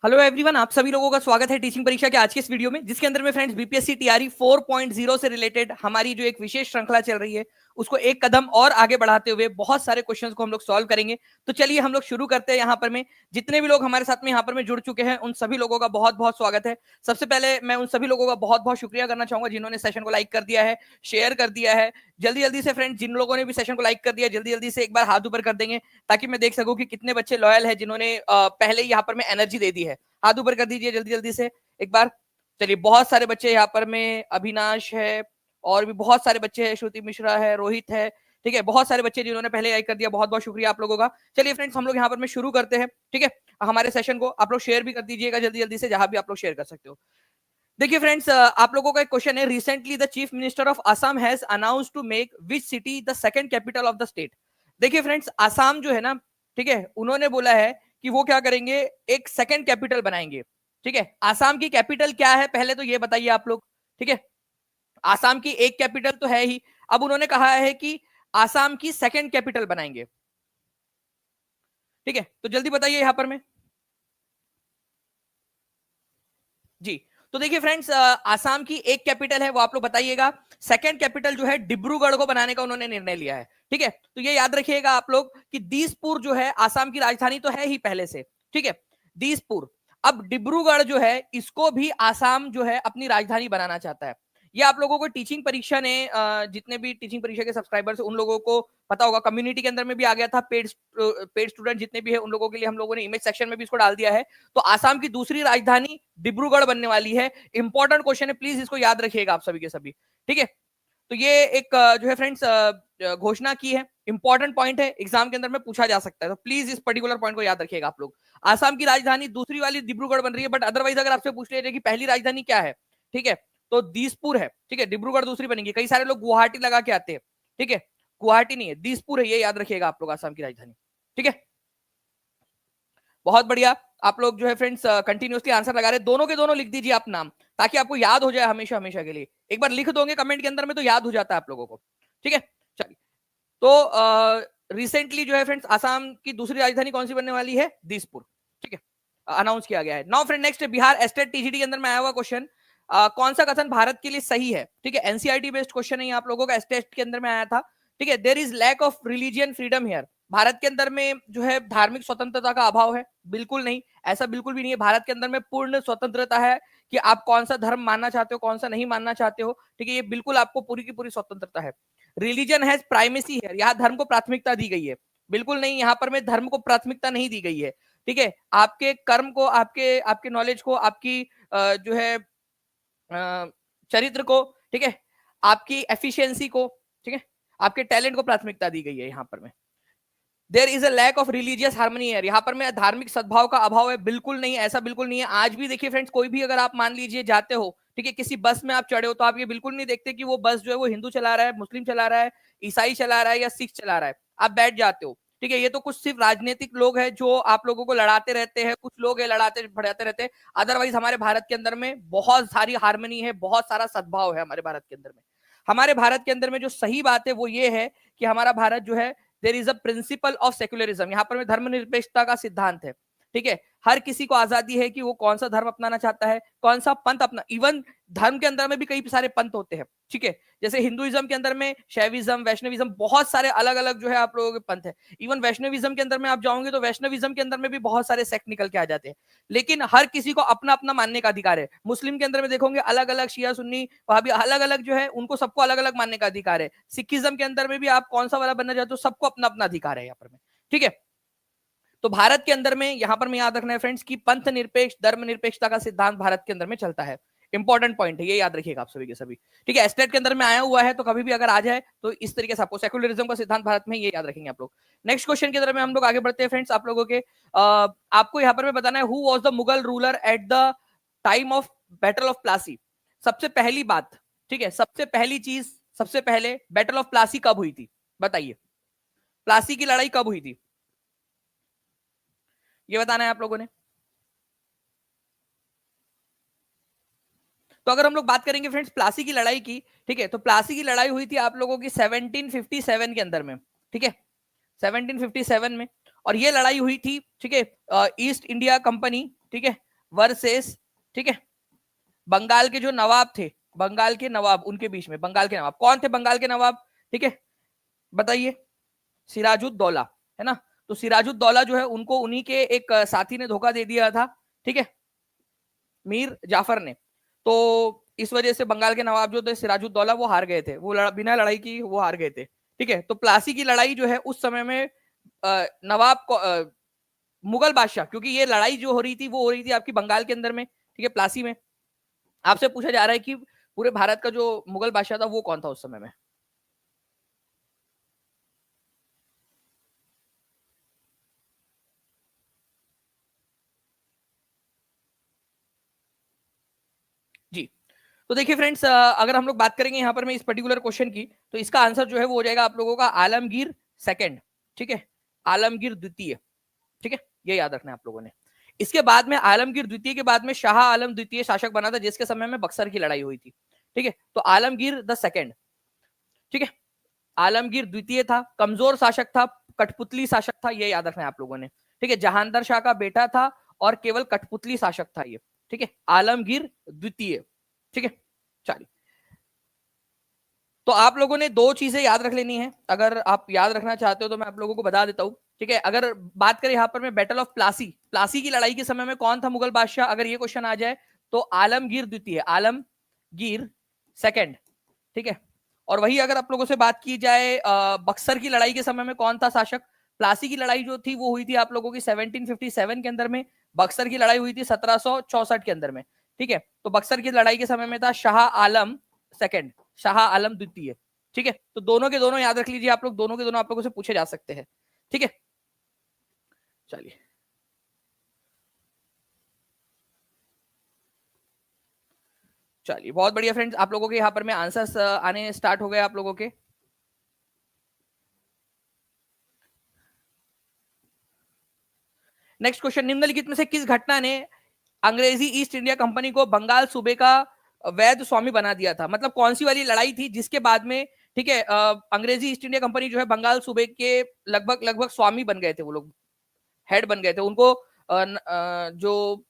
Hello everyone, आप सभी लोगों का स्वागत है टीचिंग परीक्षा के आज के इस वीडियो में, जिसके अंदर में फ्रेंड्स बीपीएससी टीआरई 4.0 से रिलेटेड हमारी जो एक विशेष श्रृंखला चल रही है उसको एक कदम और आगे बढ़ाते हुए बहुत सारे क्वेश्चंस को हम लोग सॉल्व करेंगे। तो चलिए हम लोग शुरू करते हैं। यहाँ पर में जितने भी लोग हमारे साथ में यहाँ पर में जुड़ चुके हैं उन सभी लोगों का बहुत बहुत स्वागत है। सबसे पहले मैं उन सभी लोगों का बहुत बहुत शुक्रिया करना चाहूंगा जिन्होंने सेशन को लाइक कर दिया है, शेयर कर दिया है। जल्दी जल्दी से फ्रेंड्स, जिन लोगों ने भी सेशन को लाइक कर दिया जल्दी जल्दी से एक बार हाथ ऊपर कर देंगे ताकि मैं देख सकूं कि कितने बच्चे लॉयल है जिन्होंने पहले ही यहाँ पर में एनर्जी दे दी है। हाथ ऊपर कर दीजिए जल्दी जल्दी से एक बार। चलिए, बहुत सारे बच्चे यहाँ पर में, अविनाश है और भी बहुत सारे बच्चे हैं, श्रुति मिश्रा है, रोहित है, ठीक है, बहुत सारे बच्चे जिन्होंने पहले लाइक कर दिया, बहुत बहुत शुक्रिया आप लोगों का। चलिए फ्रेंड्स, हम लोग यहाँ पर में शुरू करते हैं, ठीक है। हमारे सेशन को आप लोग शेयर भी कर दीजिएगा जल्दी जल्दी से, जहां भी आप लोग शेयर कर सकते हो। देखिए फ्रेंड्स, आप लोगों का एक क्वेश्चन है, recently the chief minister of Assam has announced to make which city the second capital of the state. देखिए फ्रेंड्स, असम जो है ना, ठीक है, उन्होंने बोला है कि वो क्या करेंगे, एक सेकंड कैपिटल बनाएंगे, ठीक है। आसाम की कैपिटल क्या है पहले तो ये बताइए आप लोग, ठीक है। आसाम की एक कैपिटल तो है ही, अब उन्होंने कहा है कि आसाम की सेकंड कैपिटल बनाएंगे, ठीक है। तो जल्दी बताइए यहां पर में जी। तो देखिए फ्रेंड्स, आसाम की एक कैपिटल है वो आप लोग बताइएगा। सेकंड कैपिटल जो है डिब्रूगढ़ को बनाने का उन्होंने निर्णय लिया है, ठीक है। तो ये याद रखिएगा आप लोग कि दिसपुर जो है आसाम की राजधानी तो है ही पहले से, ठीक है, दिसपुर। अब डिब्रूगढ़ जो है इसको भी आसाम जो है अपनी राजधानी बनाना चाहता है। ये आप लोगों को टीचिंग परीक्षा ने, जितने भी टीचिंग परीक्षा के सब्सक्राइबर्स उन लोगों को पता होगा, कम्युनिटी के अंदर में भी आ गया था। पेड स्टूडेंट जितने भी है उन लोगों के लिए हम लोगों ने इमेज सेक्शन में भी इसको डाल दिया है। तो आसाम की दूसरी राजधानी डिब्रूगढ़ बनने वाली है। इंपॉर्टेंट क्वेश्चन है, प्लीज इसको याद रखिएगा आप सभी के सभी, ठीक है। तो ये एक जो है फ्रेंड्स घोषणा की है, इंपॉर्टेंट पॉइंट है, एग्जाम के अंदर में पूछा जा सकता है, तो प्लीज इस पर्टिकुलर पॉइंट को याद रखिएगा आप लोग। आसाम की राजधानी दूसरी वाली डिब्रूगढ़ बन रही है, बट अदरवाइज अगर आपसे पूछ लिया जाए कि पहली राजधानी क्या है, ठीक है, तो दिसपुर है, ठीक है। डिब्रूगढ़ दूसरी बनेगी। कई सारे लोग गुवाहाटी लगा के आते हैं, ठीक है, गुवाहाटी नहीं है, दिसपुर है, ये याद रखिएगा आप लोग, आसाम की राजधानी, ठीक है। बहुत बढ़िया, आप लोग जो है फ्रेंड्स कंटिन्यूसली आंसर लगा रहे, दोनों के दोनों लिख दीजिए आप नाम, ताकि आपको याद हो जाए हमेशा हमेशा के लिए। एक बार लिख दोगे कमेंट के अंदर में तो याद हो जाता है आप लोगों को, ठीक है। चलिए, तो रिसेंटली जो है फ्रेंड्स आसाम की दूसरी राजधानी कौन सी बनने वाली है, दिसपुर, ठीक है, अनाउंस किया गया है। Now friend next, Bihar estate TGT के अंदर में आया हुआ क्वेश्चन, कौन सा कथन भारत के लिए सही है, ठीक है। एनसीईआरटी बेस्ड क्वेश्चन है आप लोगों का, एस्टेट के अंदर में आया था, ठीक है। There is lack of religion freedom here. Bharat के अंदर में जो है धार्मिक स्वतंत्रता का अभाव है, बिल्कुल नहीं, ऐसा बिल्कुल भी नहीं है। भारत के अंदर में पूर्ण स्वतंत्रता है कि आप कौन सा धर्म मानना चाहते हो, कौन सा नहीं मानना चाहते हो, ठीक है, ये बिल्कुल आपको पूरी की पूरी स्वतंत्रता है। रिलीजन हैज प्राइमेसी है, यहाँ धर्म को प्राथमिकता दी गई है, बिल्कुल नहीं, यहाँ पर में धर्म को प्राथमिकता नहीं दी गई है, ठीक है। आपके कर्म को, आपके आपके नॉलेज को, आपकी जो है चरित्र को, ठीक है, आपकी एफिशिएंसी को, ठीक है, आपके टैलेंट को प्राथमिकता दी गई है यहाँ पर में। There is a lack of religious harmony है, यहाँ पर में धार्मिक सद्भाव का अभाव है, बिल्कुल नहीं, ऐसा बिल्कुल नहीं है। आज भी देखिए फ्रेंड्स, कोई भी अगर आप मान लीजिए जाते हो, ठीक है, किसी बस में आप चढ़े हो, तो आप ये बिल्कुल नहीं देखते कि वो बस जो है वो हिंदू चला रहा है, मुस्लिम चला रहा है, ईसाई चला रहा है या सिख चला रहा है, आप बैठ जाते हो, ठीक है। ये तो कुछ सिर्फ राजनीतिक लोग हैं जो आप लोगों को लड़ाते रहते हैं, कुछ लोग है लड़ाते बढ़ाते रहते हैं। अदरवाइज हमारे भारत के अंदर में बहुत सारी हार्मनी है, बहुत सारा सद्भाव है हमारे भारत के अंदर में। हमारे भारत के अंदर में जो सही बात है वो ये है कि हमारा भारत जो है, there is a principle of secularism, यहाँ पर में धर्मनिरपेक्षता का सिद्धांत है, ठीक है। हर किसी को आजादी है कि वो कौन सा धर्म अपनाना चाहता है, कौन सा पंथ अपना, इवन धर्म के अंदर में भी कई सारे पंथ होते हैं, ठीक है। जैसे हिंदुइज्म के अंदर में शैविज्म, वैष्णविज्म, बहुत सारे अलग अलग जो है आप लोगों के पंथ है। इवन वैष्णविज्म के अंदर में आप जाओगे तो वैष्णविज्म के अंदर में भी बहुत सारे सेक्ट निकल के आ जाते हैं, लेकिन हर किसी को अपना अपना मानने का अधिकार है। मुस्लिम के अंदर में देखोगे अलग अलग, शिया सुन्नी वहां भी अलग अलग जो है, उनको सबको अलग अलग मानने का अधिकार है। सिखिज्म के अंदर में भी आप कौन सा वाला बनना चाहते हो, सबको अपना अपना अधिकार है यहाँ पर में, ठीक है। तो भारत के अंदर में यहां पर में याद रखना है फ्रेंड्स की पंथ निरपेक्ष, धर्म निरपेक्षता का सिद्धांत भारत के अंदर में चलता है। इंपॉर्टेंट पॉइंट है, ये याद रखिएगा आप सभी के सभी, ठीक है। एस्टेट के अंदर में आया हुआ है, तो कभी भी अगर आ जाए तो इस तरीके से आपको सेक्युलरिज्म का सिद्धांत भारत में, ये याद रखेंगे आप लोग। नेक्स्ट क्वेश्चन की तरफ में हम लोग आगे बढ़ते हैं फ्रेंड्स। आप लोगों के आपको यहाँ पर में बताना है, who was the Mughal ruler at the time of battle of Plassey. सबसे पहली बात, ठीक है, सबसे पहली चीज, सबसे पहले बैटल ऑफ प्लासी कब हुई थी, बताइए। प्लासी की लड़ाई कब हुई थी, ये बताना है आप लोगों ने। तो अगर हम लोग बात करेंगे फ्रेंड्स प्लासी की लड़ाई की, ठीक है, तो प्लासी की लड़ाई हुई थी आप लोगों की 1757 के अंदर में, ठीक है, 1757 में। और ये लड़ाई हुई थी, ठीक है, ईस्ट इंडिया कंपनी, ठीक है, वर्सेस, ठीक है, बंगाल के जो नवाब थे, बंगाल के नवाब, उनके बीच में, बंगाल के नवाब कौन थे, बंगाल के नवाब, ठीक है, बताइए, सिराजुद्दौला, है ना। तो सिराजुद्दौला जो है उनको उन्हीं के एक साथी ने धोखा दे दिया था, ठीक है, मीर जाफर ने। तो इस वजह से बंगाल के नवाब जो थे सिराजुद्दौला वो हार गए थे, वो बिना लड़ाई की वो हार गए थे, ठीक है। तो प्लासी की लड़ाई जो है उस समय में नवाब को मुगल बादशाह, क्योंकि ये लड़ाई जो हो रही थी वो हो रही थी आपकी बंगाल के अंदर में, ठीक है, प्लासी में। आपसे पूछा जा रहा है कि पूरे भारत का जो मुगल बादशाह था वो कौन था उस समय में। जी, तो देखिए फ्रेंड्स, अगर हम लोग बात करेंगे यहाँ पर मैं इस पर्टिकुलर क्वेश्चन की, तो इसका आंसर जो है वो हो जाएगा आप लोगों का आलमगीर सेकंड, ठीक है, आलमगीर द्वितीय, ठीक है, ये याद रखना है आप लोगों ने। इसके बाद में आलमगीर द्वितीय के बाद में शाह आलम द्वितीय शासक बना था, जिसके समय में बक्सर की लड़ाई हुई थी, ठीक है। तो आलमगीर द सेकंड, ठीक है, आलमगीर द्वितीय था, कमजोर शासक था, कठपुतली शासक था, ये याद रखना है आप लोगों ने, ठीक है, जहांदर शाह का बेटा था और केवल कठपुतली शासक था ये, ठीक है, आलमगीर द्वितीय, ठीक है। चलिए, तो आप लोगों ने दो चीजें याद रख लेनी है, अगर आप याद रखना चाहते हो तो मैं आप लोगों को बता देता हूं, ठीक है। अगर बात करें यहां पर मैं बैटल ऑफ प्लासी, प्लासी की लड़ाई के समय में कौन था मुगल बादशाह, अगर ये क्वेश्चन आ जाए तो आलमगीर द्वितीय, आलमगीर सेकंड, ठीक है। और वही अगर आप लोगों से बात की जाए बक्सर की लड़ाई के समय में कौन था शासक, प्लासी की लड़ाई जो थी वो हुई थी आप लोगों की 1757 के अंदर में, बक्सर की लड़ाई हुई थी 1764 के अंदर में, ठीक है। तो बक्सर की लड़ाई के समय में था शाह आलम सेकंड, शाह आलम द्वितीय, ठीक है। तो दोनों के दोनों याद रख लीजिए आप लोग, दोनों के दोनों आप लोगों से पूछे जा सकते हैं, ठीक है। चलिए, चलिए बहुत बढ़िया फ्रेंड्स, आप लोगों के यहाँ पर में आंसर्स आने स्टार्ट हो गए आप लोगों के। नेक्स्ट क्वेश्चन, निम्नलिखित में से किस घटना ने अंग्रेजी ईस्ट इंडिया कंपनी को बंगाल सूबे का वैध स्वामी बना दिया था, मतलब कौन सी वाली लड़ाई थी जिसके बाद में, ठीक है, अंग्रेजी ईस्ट इंडिया कंपनी जो है बंगाल सूबे के लगभग लगभग स्वामी बन गए थे, वो लोग हेड बन गए थे, उनको जो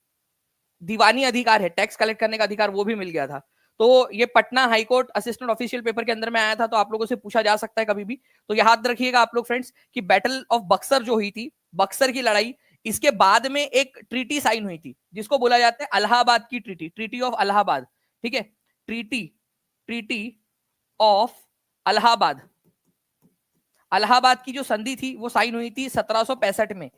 दीवानी अधिकार है, टैक्स कलेक्ट करने का अधिकार, वो भी मिल गया था। तो ये Patna high court assistant official paper के अंदर में आया था, तो आप लोगों से पूछा जा सकता है कभी भी। तो याद रखिएगा आप लोग फ्रेंड्स कि बैटल ऑफ बक्सर जो हुई थी, बक्सर की लड़ाई, इसके बाद में एक ट्रीटी साइन हुई थी जिसको बोला जाता है अलाहाबाद की ट्रीटी, ट्रीटी ऑफ अलाहाबाद, ठीक है, treaty, treaty of Allahabad, Allahabad की जो संधि थी वो साइन हुई थी 1765 में,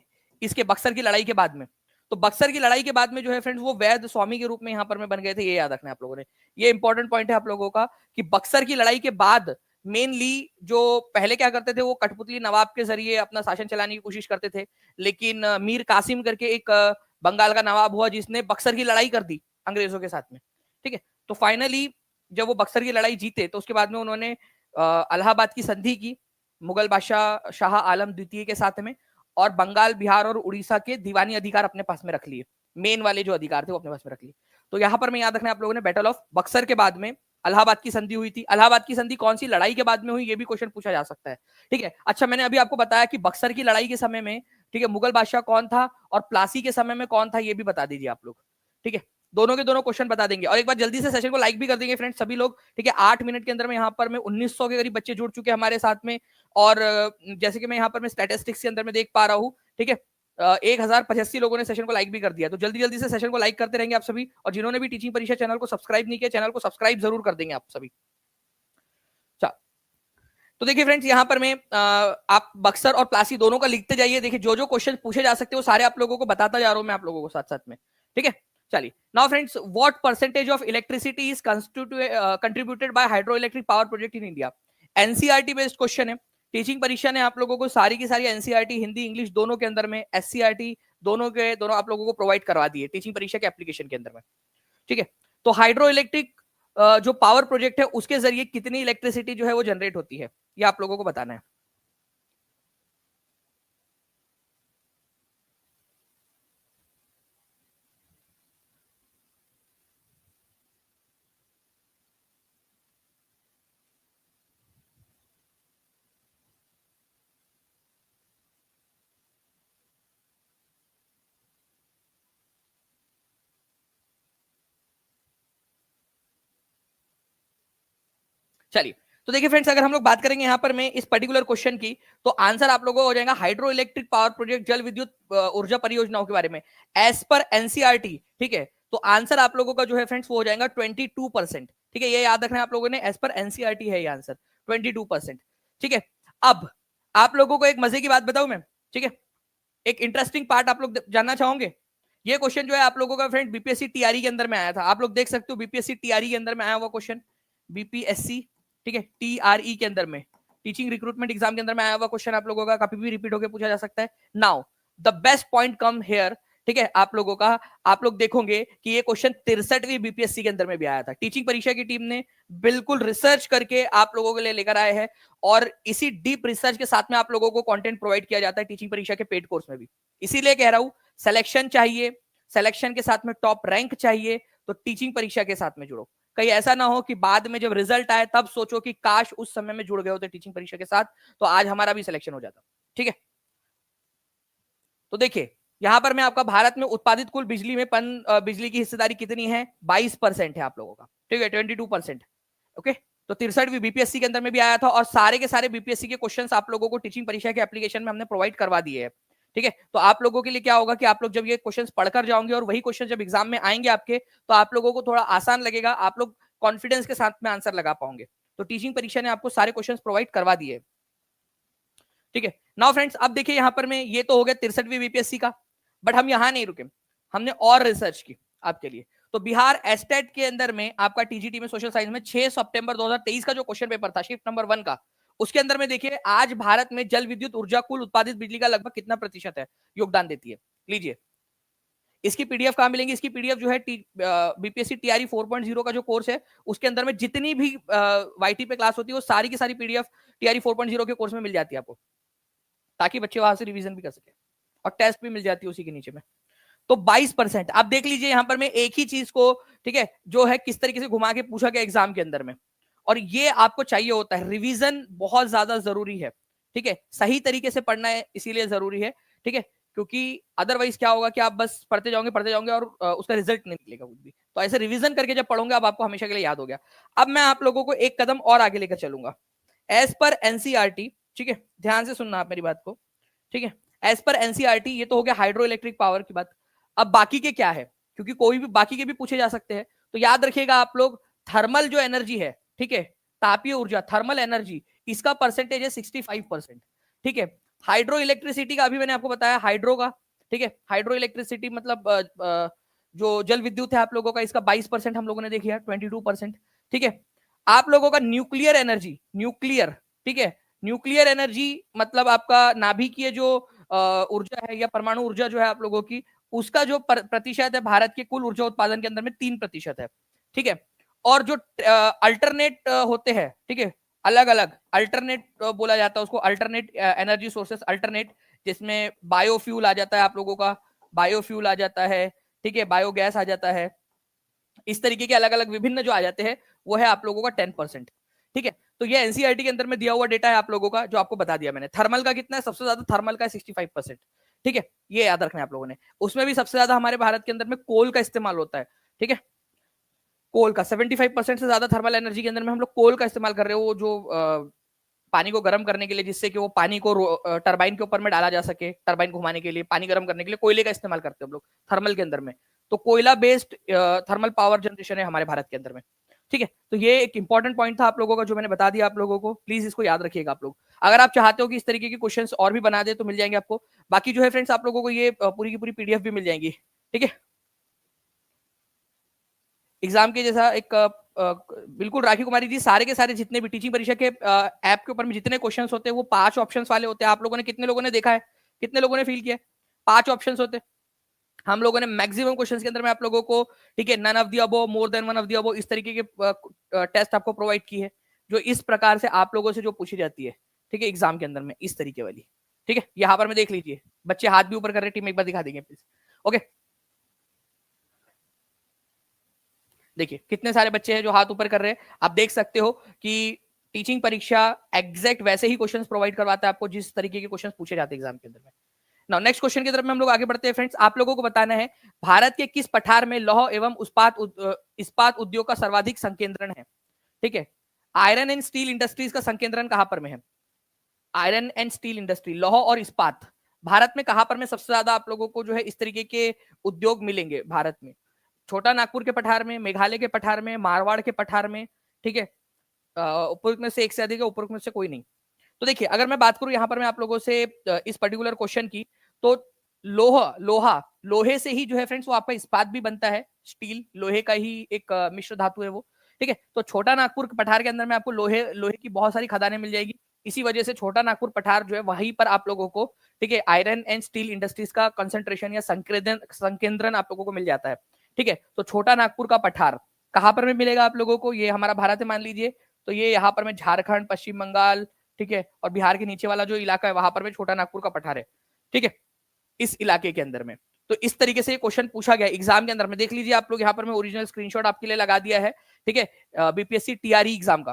इसके बक्सर की लड़ाई के बाद में। तो बक्सर की लड़ाई के बाद में जो है फ्रेंड्स वो वैध स्वामी के रूप में यहां पर में बन गए थे, ये याद रखना है आप लोगों ने। ये इंपॉर्टेंट पॉइंट है आप लोगों का कि बक्सर की लड़ाई के बाद मेनली जो पहले क्या करते थे वो कठपुतली नवाब के जरिए अपना शासन चलाने की कोशिश करते थे, लेकिन मीर कासिम करके एक बंगाल का नवाब हुआ जिसने बक्सर की लड़ाई कर दी अंग्रेजों के साथ में, ठीक है। तो फाइनली जब वो बक्सर की लड़ाई जीते तो उसके बाद में उन्होंने अलाहाबाद की संधि की मुगल बादशाह शाह आलम द्वितीय के साथ में, और बंगाल, बिहार और उड़ीसा के दीवानी अधिकार अपने पास में रख लिए, मेन वाले जो अधिकार थे वो अपने पास में रख लिए। तो यहां पर मैं याद रखना है आप लोगों ने, बैटल ऑफ बक्सर के बाद में अलाहाबाद की संधि हुई थी। अलाहाबाद की संधि कौन सी लड़ाई के बाद में हुई, ये भी क्वेश्चन पूछा जा सकता है, ठीक है। अच्छा, मैंने अभी आपको बताया कि बक्सर की लड़ाई के समय में, ठीक है, मुगल बादशाह कौन था और प्लासी के समय में कौन था, ये भी बता दीजिए आप लोग, ठीक है। दोनों के दोनों क्वेश्चन बता देंगे, और एक बार जल्दी से सेशन को लाइक भी कर देंगे फ्रेंड्स सभी लोग, ठीक है। 8 मिनट के अंदर में यहाँ पर में 1900 के करीब बच्चे जुड़ चुके हैं हमारे साथ में, और जैसे कि मैं यहाँ पर मैं स्टैटिस्टिक्स के अंदर में देख पा रहा हूँ, ठीक है, 1085 लोगों ने सेशन को लाइक भी कर दिया। तो जल्दी जल्दी से सेशन को लाइक करते रहेंगे आप सभी, और जिन्होंने भी टीचिंग परीक्षा चैनल को सब्सक्राइब नहीं किया, चैनल को सब्सक्राइब जरूर कर देंगे आप सभी। तो देखिए फ्रेंड्स, यहाँ पर मैं आप बक्सर और प्लासी दोनों का लिखते जाइए, देखिए जो जो क्वेश्चन पूछे जा सकते हैं वो सारे आप लोगों को बताता जा रहा हूं मैं आप लोगों को साथ साथ में, ठीक है। चलिए, now friends, what percentage of electricity is contributed bye hydro electric power project in India. NCERT based question है, टीचिंग परीक्षा ने आप लोगों को सारी की सारी एनसीईआरटी हिंदी इंग्लिश दोनों के अंदर में, एससीईआरटी दोनों के दोनों आप लोगों को प्रोवाइड करवा दिए टीचिंग परीक्षा के एप्लीकेशन के अंदर में, ठीक है। तो हाइड्रो इलेक्ट्रिक जो पावर प्रोजेक्ट है उसके जरिए कितनी इलेक्ट्रिसिटी जो है वो जनरेट होती है, ये आप लोगों को बताना है। चलिए, तो देखिए फ्रेंड्स, अगर हम लोग बात करेंगे यहाँ पर मैं इस पर्टिकुलर क्वेश्चन की, तो आंसर आप लोगों को हो जाएगा हाइड्रो इलेक्ट्रिक पावर प्रोजेक्ट, जल विद्युत ऊर्जा परियोजनाओं के बारे में एज पर एनसीईआरटी। ठीक है, तो आंसर आप लोगों का जो है फ्रेंड्स वो हो जाएगा 22%। ठीक है, ये याद रखना है आप लोगों ने, एज पर एनसीईआरटी है ये आंसर 22%। ठीक है, अब आप लोगों को एक मजे की बात बताऊं मैं, ठीक है, एक इंटरेस्टिंग पार्ट आप लोग जानना चाहोगे। ये क्वेश्चन जो है आप लोगों का फ्रेंड बीपीएससी टीआरई के अंदर में आया था, आप लोग देख सकते हो बीपीएससी टीआरई के अंदर में आया हुआ क्वेश्चन, बीपीएससी, ठीक है, टीआरई के अंदर में, टीचिंग रिक्रूटमेंट एग्जाम के अंदर में आया हुआ क्वेश्चन आप लोगों का कभी भी रिपीट होकर पूछा जा सकता है। Now the best point come here, ठीक है, आप लोगों का, आप लोग देखोगे कि ये क्वेश्चन 63वीं बीपीएससी के अंदर में भी आया था। टीचिंग परीक्षा की टीम ने बिल्कुल रिसर्च करके आप लोगों के लिए लेकर आए हैं, और इसी डीप रिसर्च के साथ में आप लोगों को कंटेंट प्रोवाइड किया जाता है टीचिंग परीक्षा के पेड कोर्स में भी। इसीलिए कह रहा हूं, सिलेक्शन चाहिए, सिलेक्शन के साथ में टॉप रैंक चाहिए, तो टीचिंग परीक्षा के साथ में जुड़ो। कहीं ऐसा ना हो कि बाद में जब रिजल्ट आए तब सोचो कि काश उस समय में जुड़ गए होते टीचिंग परीक्षा के साथ, तो आज हमारा भी सिलेक्शन हो जाता। ठीक है, तो देखिए यहां पर मैं आपका भारत में उत्पादित कुल बिजली में बिजली की हिस्सेदारी कितनी है, 22% है आप लोगों का। ठीक है, 22%। ओके, तो 63वीं बीपीएससी के अंदर में भी आया था, और सारे के सारे बीपीएससी के क्वेश्चंस आप लोगों को टीचिंग परीक्षा के एप्लीकेशन में हमने प्रोवाइड करवा दिए हैं। ठीक है, तो आप लोगों के लिए क्या होगा कि आप लोग जब ये क्वेश्चंस पढ़कर जाओगे और वही क्वेश्चन जब एग्जाम में आएंगे आपके, तो आप लोगों को थोड़ा आसान लगेगा, आप लोग कॉन्फिडेंस के साथ में आंसर लगा पाओगे। तो टीचिंग परीक्षा ने आपको सारे क्वेश्चंस प्रोवाइड करवा दिए। ठीक है, नाउ फ्रेंड्स, अब देखिए यहां पर मैं, ये तो हो गया 63वीं बीपीएससी का, बट हम यहां नहीं रुके, हमने और रिसर्च की आपके लिए। तो बिहार एस्टेट के अंदर में आपका टीजीटी में सोशल साइंस में 6 सितंबर 2023 का जो क्वेश्चन पेपर था शिफ्ट नंबर 1 का, उसके अंदर में देखिए आज भारत में जल विद्युत ऊर्जा कुल उत्पादित बिजली का लगभग कितना प्रतिशत है योगदान देती है। लीजिए, इसकी पीडीएफ कहां मिलेंगी, इसकी पीडीएफ जो है बीपीएससी टीआरई 4.0 का जो कोर्स है उसके अंदर में जितनी भी वाईटी पे क्लास होती है वो सारी की सारी पीडीएफ टीआरई 4.0 के कोर्स में मिल जाती है आपको, ताकि बच्चे वहां से रिवीजन भी कर सके, और टेस्ट भी मिल जाती है उसी के नीचे में। तो 22%। आप देख लीजिए यहां पर मैं एक ही चीज को, ठीक है, जो है किस तरीके से घुमा के पूछा गया एग्जाम के अंदर में, और ये आपको चाहिए होता है। रिवीजन बहुत ज्यादा जरूरी है। ठीक है, सही तरीके से पढ़ना है इसीलिए जरूरी है। ठीक है, क्योंकि अदरवाइज क्या होगा कि आप बस पढ़ते जाओगे और उसका रिजल्ट नहीं निकलेगा कुछ भी। तो ऐसे रिवीजन करके जब पढ़ोगे अब आपको हमेशा के लिए याद हो गया। अब मैं आप लोगों को एक कदम और आगे लेकर चलूंगा। एज पर एनसीईआरटी, ठीक है, ध्यान से सुनना आप मेरी बात को। ठीक है, एज पर एनसीईआरटी, ये तो हो गया हाइड्रो इलेक्ट्रिक पावर की बात। अब बाकी के क्या है, क्योंकि कोई भी बाकी के भी पूछे जा सकते हैं, तो याद रखिएगा आप लोग, थर्मल जो एनर्जी है, ठीक है, तापीय ऊर्जा, थर्मल एनर्जी, इसका परसेंटेज है 65%। ठीक है, हाइड्रो इलेक्ट्रिसिटी का अभी मैंने आपको बताया, हाइड्रो का, ठीक है, हाइड्रो इलेक्ट्रिसिटी मतलब जो जल विद्युत है आप लोगों का, इसका 22% हम लोगों ने देखी है, 22%। ठीक है, आप लोगों का न्यूक्लियर एनर्जी, न्यूक्लियर, ठीक है, न्यूक्लियर एनर्जी मतलब आपका नाभिकीय जो ऊर्जा है या परमाणु ऊर्जा जो है आप लोगों की, उसका जो प्रतिशत है भारत के कुल ऊर्जा उत्पादन के अंदर में 3% है। ठीक है, और जो अल्टरनेट होते हैं, ठीक है, अलग अलग अल्टरनेट बोला जाता है उसको, अल्टरनेट एनर्जी सोर्सेस, अल्टरनेट, जिसमें बायोफ्यूल आ जाता है आप लोगों का, बायोफ्यूल आ जाता है, ठीक है, बायोगैस आ जाता है, इस तरीके के अलग अलग विभिन्न जो आ जाते हैं वो है आप लोगों का 10%। ठीक है, तो ये एनसीईआरटी के अंदर में दिया हुआ डेटा है आप लोगों का, जो आपको बता दिया मैंने। थर्मल का कितना है, सबसे ज्यादा थर्मल का है 65%। ठीक है, ये याद रखना है आप लोगों ने। उसमें भी सबसे ज्यादा हमारे भारत के अंदर में कोल का इस्तेमाल होता है। ठीक है, कोल का 75% से ज्यादा थर्मल एनर्जी के अंदर में हम लोग कोल का इस्तेमाल कर रहे हो, वो जो पानी को गर्म करने के लिए, जिससे कि वो पानी को टरबाइन के ऊपर में डाला जा सके, टरबाइन घुमाने के लिए, पानी गर्म करने के लिए कोयले का इस्तेमाल करते हैं हम लोग थर्मल के अंदर में। तो कोयला बेस्ड थर्मल पावर जनरेशन है हमारे भारत के अंदर में। ठीक है, तो ये एक इंपॉर्टेंट पॉइंट था आप लोगों का जो मैंने बता दिया आप लोगों को, प्लीज इसको याद रखिएगा आप लोग। अगर आप चाहते हो कि इस तरीके के क्वेश्चंस और भी बना दे तो मिल जाएंगे आपको। बाकी जो है फ्रेंड्स आप लोगों को ये पूरी की पूरी पीडीएफ भी मिल जाएंगी। ठीक है, एग्जाम के जैसा एक बिल्कुल राखी कुमारी जी, सारे के सारे जितने भी टीचिंग परीक्षा के ऐप के ऊपर में जितने क्वेश्चंस होते हैं वो 5 ऑप्शंस वाले होते हैं। आप लोगों ने, कितने लोगों ने देखा है, कितने लोगों ने फील किया, 5 ऑप्शंस होते हैं। हम लोगों ने मैक्सिमम क्वेश्चंस के अंदर में आप लोगों को, ठीक है, none of the above, more than one of the above, इस तरीके के टेस्ट आपको प्रोवाइड की है, जो इस प्रकार से आप लोगों से जो पूछी जाती है, ठीक है, एग्जाम के अंदर में इस तरीके वाली। ठीक है, यहाँ पर में देख लीजिए, बच्चे हाथ भी ऊपर कर रहे हैं, टीम एक बार दिखा देंगे प्लीज। ओके, देखिए कितने सारे बच्चे हैं जो हाथ ऊपर कर रहे हैं। आप देख सकते हो कि टीचिंग परीक्षा एग्जैक्ट वैसे ही क्वेश्चंस प्रोवाइड करवाता है आपको जिस तरीके के क्वेश्चंस पूछे जाते हैं एग्जाम के अंदर में। नाउ नेक्स्ट क्वेश्चन की तरफ में हम लोग आगे बढ़ते हैं फ्रेंड्स। आप लोगों को बताना है भारत के किस पठार में लौह एवं इस्पात उद्योग का सर्वाधिक संकेंद्रण है। ठीक है, आयरन एंड स्टील इंडस्ट्रीज का संकेंद्रण कहां पर में है? आयरन एंड स्टील इंडस्ट्री, लौह और इस्पात, भारत में कहां पर में सबसे ज्यादा आप लोगों को जो है इस तरीके के उद्योग मिलेंगे भारत में? छोटा नागपुर के पठार में, मेघालय के पठार में, मारवाड़ के पठार में, ठीक है। उपयुक्त में से एक से अधिक है, उपयुक्त में से कोई नहीं। तो देखिए अगर मैं बात करूं यहाँ पर मैं आप लोगों से इस पर्टिकुलर क्वेश्चन की, तो लोहा, लोहे से ही जो है फ्रेंड्स वो आपका इस्पात भी बनता है, स्टील लोहे का ही एक मिश्र धातु है वो, ठीक है। तो छोटा नागपुर पठार के अंदर में आपको लोहे लोहे की बहुत सारी खदानें मिल जाएगी। इसी वजह से छोटा नागपुर पठार जो है वहीं पर आप लोगों को, ठीक है, आयरन एंड स्टील इंडस्ट्रीज का कंसंट्रेशन या संकेंद्रण आप लोगों को मिल जाता है, ठीक है। तो छोटा नागपुर का पठार कहां पर में मिलेगा आप लोगों को? ये हमारा भारत है मान लीजिए, तो ये यहाँ पर में झारखंड, पश्चिम बंगाल, ठीक है, और बिहार के नीचे वाला जो इलाका है वहां पर में छोटा नागपुर का पठार है, ठीक है, इस इलाके के अंदर में। तो इस तरीके से क्वेश्चन पूछा गया एग्जाम के अंदर में, देख लीजिए आप लोग यहाँ पर मैं ओरिजिनल स्क्रीनशॉट आपके लिए लगा दिया है, ठीक है, बीपीएससी टीआरई एग्जाम का।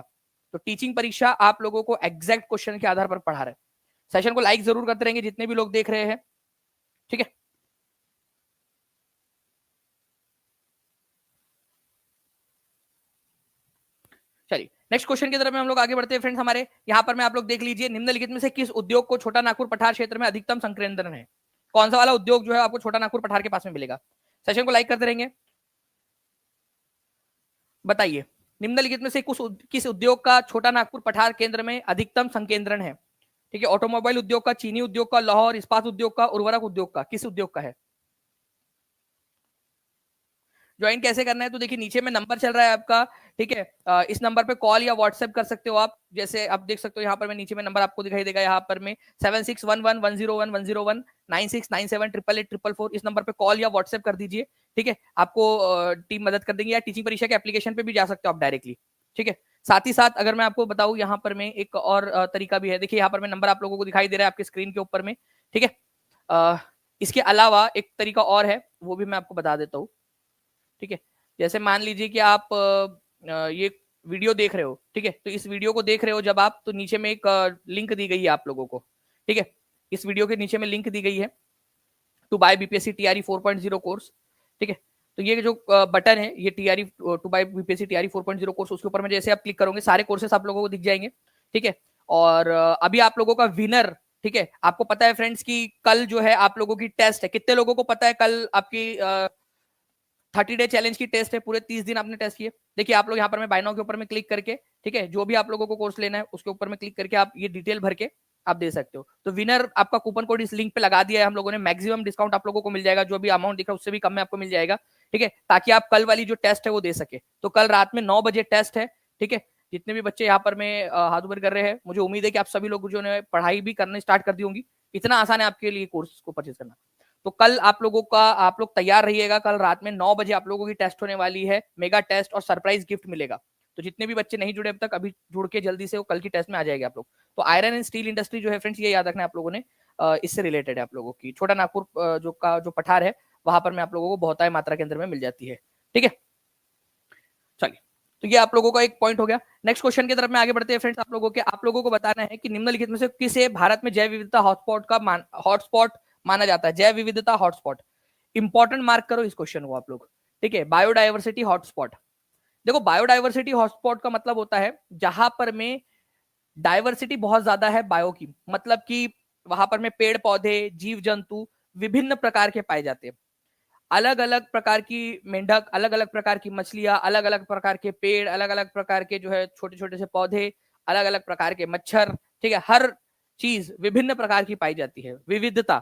तो टीचिंग परीक्षा आप लोगों को एग्जैक्ट क्वेश्चन के आधार पर पढ़ा रहे हैं। सेशन को लाइक जरूर करते रहेंगे जितने भी लोग देख रहे हैं, ठीक है। चलिए नेक्स्ट क्वेश्चन की तरफ में हम लोग आगे बढ़ते हैं फ्रेंड्स। हमारे यहाँ पर में आप लोग देख लीजिए, निम्नलिखित में से किस उद्योग को छोटा नागपुर पठार क्षेत्र में अधिकतम संकेंद्रण है? कौन सा वाला उद्योग जो है आपको छोटा नागपुर पठार के पास में मिलेगा? सेशन को लाइक करते रहेंगे, बताइए निम्नलिखित में से किस उद्योग का छोटा नागपुर पठार केंद्र में अधिकतम संकेंद्रण है? ठीक है, ऑटोमोबाइल उद्योग का, चीनी उद्योग का, लौह और इस्पात उद्योग का, उर्वरक उद्योग का, किस उद्योग का है? ज्वाइन कैसे करना है? तो देखिए नीचे में नंबर चल रहा है आपका, ठीक है, इस नंबर पे कॉल या व्हाट्सएप कर सकते हो आप। जैसे आप देख सकते हो यहाँ पर मैं नीचे में नंबर आपको दिखाई देगा, यहाँ पर में 7611101101 9697888844, इस नंबर पे कॉल या व्हाट्सएप कर दीजिए, ठीक है। आपको टीम मदद कर देंगे, या टीचिंग परीक्षा के एप्लीकेशन पे भी जा सकते हो आप डायरेक्टली, ठीक है। साथ ही साथ अगर मैं आपको बताऊं यहाँ पर में एक और तरीका भी है, देखिए यहाँ पर मैं नंबर आप लोगों को दिखाई दे रहा है आपके स्क्रीन के ऊपर में, ठीक है। इसके अलावा एक तरीका और है, वो भी मैं आपको बता देता हूँ, ठीक है। जैसे मान लीजिए कि आप ये वीडियो देख रहे हो, ठीक है, तो इस वीडियो को देख रहे हो जब आप, तो नीचे में एक लिंक दी गई है आप लोगों को, ठीक है। इस वीडियो के नीचे में लिंक दी गई है to buy BPSC TRE 4.0 course, ठीक है। तो ये जो बटन है, ये TRE to buy BPSC TRE 4.0 course, उसके ऊपर में जैसे आप क्लिक करोगे सारे कोर्सेस आप लोगों को दिख जाएंगे, ठीक है। और अभी आप लोगों का विनर, ठीक है, आपको पता है फ्रेंड्स कि कल जो है आप लोगों की टेस्ट है। कितने लोगों को पता है कल आपकी 30 डे चैलेंज की टेस्ट है? पूरे 30 दिन आपने टेस्ट किए। देखिए आप लोग यहाँ पर मैं बाय नाउ के ऊपर में क्लिक करके, ठीक है, जो भी आप लोगों को कोर्स लेना है उसके ऊपर में क्लिक करके आप ये डिटेल भर के आप दे सकते हो। तो विनर आपका कूपन कोड इस लिंक पे लगा दिया है हम लोगों ने, मैक्सिमम डिस्काउंट आप लोगों को मिल जाएगा, जो भी अमाउंट दिख रहा है उससे भी कम में आपको मिल जाएगा, ठीक है, ताकि आप कल वाली जो टेस्ट है वो दे सके। तो कल रात में 9 बजे टेस्ट है, ठीक है। जितने भी बच्चे यहाँ पर में हाथ ऊपर कर रहे हैं, मुझे उम्मीद है कि आप सभी लोग जो ने पढ़ाई भी करनी स्टार्ट कर दी होंगी। इतना आसान है आपके लिए कोर्स को परचेज करना। तो कल आप लोगों का, आप लोग तैयार रहिएगा, कल रात में 9 बजे आप लोगों की टेस्ट होने वाली है, मेगा टेस्ट और सरप्राइज गिफ्ट मिलेगा। तो जितने भी बच्चे नहीं जुड़े अब तक, अभी जुड़ के जल्दी से वो कल की टेस्ट में आ जाएंगे आप लोग। तो आयरन एंड स्टील इंडस्ट्री जो है फ्रेंड्स, ये याद रखना आप लोगों ने, इससे रिलेटेड है आप लोगों की। छोटा नागपुर जो पठार है वहां पर में आप लोगों को बहुतायत मात्रा के अंदर में मिल जाती है, ठीक है। चलिए, तो ये आप लोगों का एक पॉइंट हो गया। नेक्स्ट क्वेश्चन की तरफ में आगे बढ़ते हैं फ्रेंड्स। आप लोगों को बताना है कि निम्नलिखित में से किसे भारत में जैव विविधता हॉटस्पॉट माना जाता है? जैव विविधता हॉटस्पॉट, इंपॉर्टेंट मार्क करो इस क्वेश्चन को आप लोग, ठीक है। बायोडाइवर्सिटी हॉटस्पॉट, देखो बायोडाइवर्सिटी हॉटस्पॉट का मतलब होता है जहां पर में डाइवर्सिटी बहुत ज्यादा है बायो की, मतलब कि वहां पर में पेड़ पौधे, जीव जंतु विभिन्न प्रकार के पाए जाते हैं। अलग अलग प्रकार की मेंढक, अलग अलग प्रकार की मछलियां, अलग अलग प्रकार के पेड़, अलग अलग प्रकार के जो है छोटे छोटे से पौधे, अलग अलग प्रकार के मच्छर, ठीक है, हर चीज विभिन्न प्रकार की पाई जाती है, विविधता।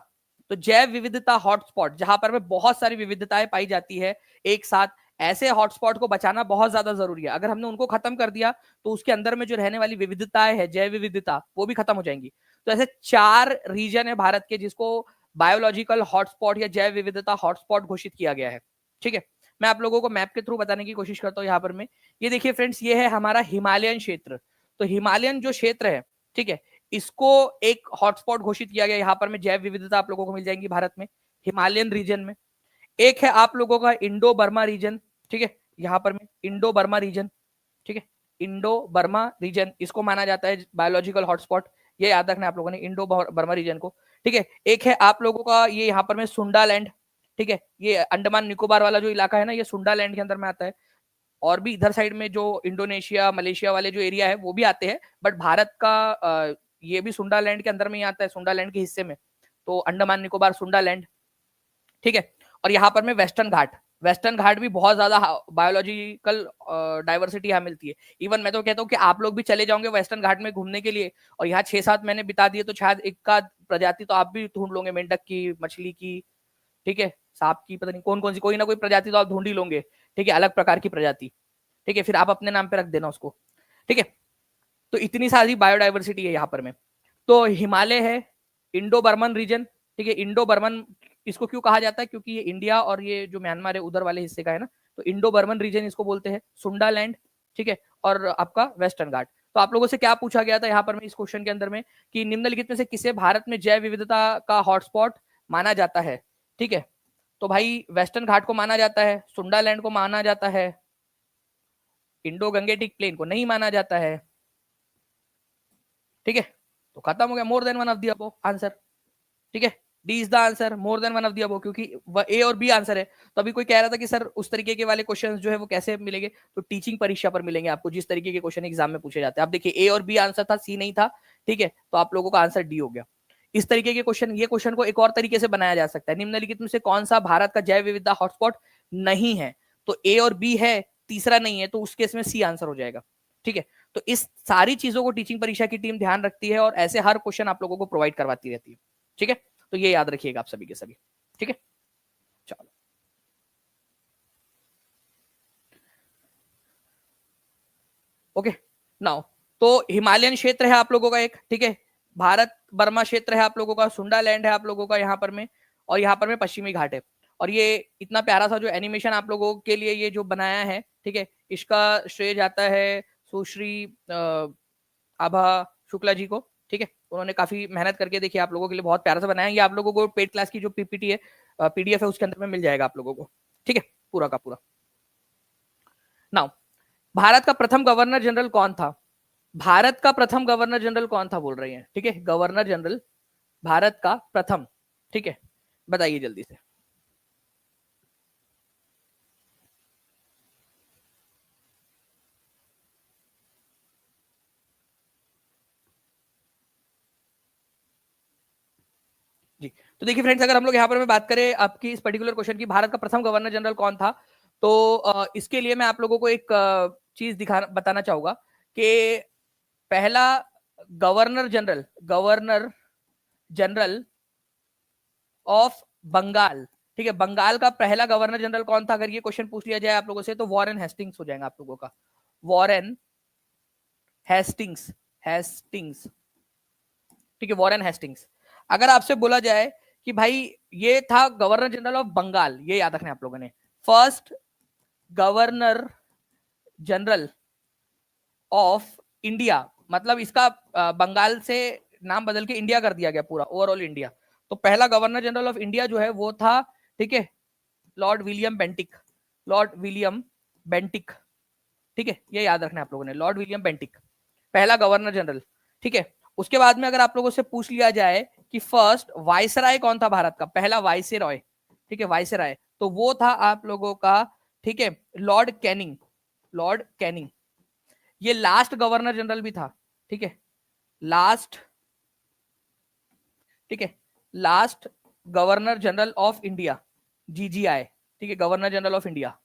तो जैव विविधता हॉटस्पॉट, जहां पर में बहुत सारी विविधताएं पाई जाती है एक साथ, ऐसे हॉटस्पॉट को बचाना बहुत ज्यादा जरूरी है। अगर हमने उनको खत्म कर दिया तो उसके अंदर में जो रहने वाली विविधताएं है, जैव विविधता, वो भी खत्म हो जाएंगी। तो ऐसे 4 रीजन है भारत के जिसको बायोलॉजिकल हॉटस्पॉट या जैव विविधता हॉटस्पॉट घोषित किया गया है, ठीक है। मैं आप लोगों को मैप के थ्रू बताने की कोशिश करता हूँ यहाँ पर में। ये देखिए फ्रेंड्स, ये है हमारा हिमालयन क्षेत्र। तो हिमालयन जो क्षेत्र है, ठीक है, इसको एक हॉटस्पॉट घोषित किया गया। यहाँ पर में जैव विविधता आप लोगों को मिल जाएंगी भारत में, हिमालयन रीजन में। एक है आप लोगों का इंडो बर्मा रीजन, ठीक है, यहाँ पर में इंडो बर्मा रीजन, ठीक है, इंडो बर्मा रीजन, इसको माना जाता है बायोलॉजिकल हॉटस्पॉट। ये याद रखना आप लोगों ने, इंडो बर्मा रीजन को, ठीक है। एक है आप लोगों का ये यहाँ पर में सुंडा लैंड, ठीक है, ये अंडमान निकोबार वाला जो इलाका है ना, ये सुंडा लैंड के अंदर में आता है। और भी इधर साइड में जो इंडोनेशिया मलेशिया वाले जो एरिया है वो भी आते हैं, बट भारत का ये भी सुंडा लैंड के अंदर में ही आता है, सुंडा लैंड के हिस्से में, तो अंडमान निकोबार सुंडा लैंड, ठीक है। और यहाँ पर में वेस्टर्न घाट, वेस्टर्न घाट भी बहुत ज्यादा बायोलॉजिकल डाइवर्सिटी यहाँ मिलती है। इवन मैं तो कहता हूँ कि आप लोग भी चले जाओगे वेस्टर्न घाट में घूमने के लिए, और यहाँ 6-7 महीने बिता दिए तो शायद एक का प्रजाति तो आप भी ढूंढ लोगे, मेंढक की, मछली की, ठीक है, सांप की, पता नहीं कौन कौन सी, कोई ना कोई प्रजाति तो आप ढूंढ ही लोगे, ठीक है, अलग प्रकार की प्रजाति, ठीक है, फिर आप अपने नाम पे रख देना उसको, ठीक है। तो इतनी सारी बायोडाइवर्सिटी है यहाँ पर में। तो हिमालय है, इंडो बर्मन रीजन, ठीक है, इंडो बर्मन इसको क्यों कहा जाता है, क्योंकि ये इंडिया और ये जो म्यांमार है उधर वाले हिस्से का है ना, तो इंडो बर्मन रीजन इसको बोलते हैं, सुंडा लैंड, ठीक है, और आपका वेस्टर्न घाट। तो आप लोगों से क्या पूछा गया था यहाँ पर में इस क्वेश्चन के अंदर में, कि निम्नलिखित में से किसे भारत में जैव विविधता का हॉटस्पॉट माना जाता है, ठीक है। तो भाई वेस्टर्न घाट को माना जाता है, सुंडा लैंड को माना जाता है, इंडो गंगेटिक प्लेन को नहीं माना जाता है, ठीक है। तो खत्म हो गया, मोर than one of the above answer, ठीक है, D is the answer, more than one of the above, क्योंकि ए और बी आंसर है। तो अभी कोई कह रहा था कि सर उस तरीके के वाले क्वेश्चन जो है वो कैसे मिलेंगे, तो टीचिंग परीक्षा पर मिलेंगे आपको, जिस तरीके के क्वेश्चन एग्जाम में पूछे जाते हैं। आप देखिए ए और बी आंसर था, सी नहीं था, ठीक है, तो आप लोगों का आंसर डी हो गया। इस तरीके के क्वेश्चन, ये क्वेश्चन को एक और तरीके से बनाया जा सकता है, निम्नलिखित में से कौन सा भारत का जैव विविधता हॉटस्पॉट नहीं है, तो ए और बी है, तीसरा नहीं है, तो उस केस में सी आंसर हो जाएगा, ठीक है। तो इस सारी चीजों को टीचिंग परीक्षा की टीम ध्यान रखती है और ऐसे हर क्वेश्चन आप लोगों को प्रोवाइड करवाती रहती है, ठीक है। तो ये याद रखिएगा आप सभी के सभी, ठीक है। चलो ओके, नाउ तो हिमालयन क्षेत्र है आप लोगों का एक, ठीक है, भारत बर्मा क्षेत्र है आप लोगों का, सुंडा लैंड है आप लोगों का यहाँ पर में, और यहाँ पर में पश्चिमी घाट है। और ये इतना प्यारा सा जो एनिमेशन आप लोगों के लिए ये जो बनाया है, ठीक है, इसका श्रेय जाता है सुश्री आभा शुक्ला जी को, ठीक है। उन्होंने काफी मेहनत करके देखिए आप लोगों के लिए बहुत प्यारा सा बनाया। ये आप लोगों को पेड क्लास की जो पीपीटी है, पीडीएफ है, उसके अंदर में मिल जाएगा आप लोगों को, ठीक है, पूरा का पूरा। नाउ भारत का प्रथम गवर्नर जनरल कौन था, भारत का प्रथम गवर्नर जनरल कौन था बोल रहे हैं, ठीक है, गवर्नर जनरल भारत का प्रथम, ठीक है, बताइए जल्दी से। जी, तो देखिए फ्रेंड्स, अगर हम लोग यहाँ पर में बात करें आपकी इस पर्टिकुलर क्वेश्चन की, भारत का प्रथम गवर्नर जनरल कौन था, तो इसके लिए मैं आप लोगों को एक चीज दिखा बताना चाहूंगा कि पहला गवर्नर जनरल ऑफ बंगाल, ठीक है, बंगाल का पहला गवर्नर जनरल कौन था, अगर ये क्वेश्चन पूछ लिया जाए आप लोगों से, तो वॉरेन हेस्टिंग्स हो जाएगा आप लोगों का, वॉरेन हेस्टिंग्स, हेस्टिंग्स, ठीक है, वॉरेन हेस्टिंग्स। अगर आपसे बोला जाए कि भाई ये था गवर्नर जनरल ऑफ बंगाल, ये याद रखना आप लोगों ने, first governor general of India, मतलब इसका बंगाल से नाम बदल के इंडिया कर दिया गया, पूरा ओवरऑल इंडिया। तो पहला गवर्नर जनरल ऑफ इंडिया जो है वो था, ठीक है, Lord William Bentinck, Lord William Bentinck, ठीक है, ये याद रखना है आप लोगों ने, लॉर्ड विलियम बेंटिक पहला गवर्नर जनरल, ठीक है। उसके बाद में अगर आप लोगों से पूछ लिया जाए कि फर्स्ट वाइसराय कौन था भारत का, पहला वाइसराय, ठीक है, वाइसराय, तो वो था आप लोगों का, ठीक है, लॉर्ड कैनिंग, लॉर्ड कैनिंग। ये लास्ट गवर्नर जनरल भी था, ठीक है, लास्ट, ठीक है, last governor general of India, GGI, ठीक है, गवर्नर जनरल ऑफ इंडिया,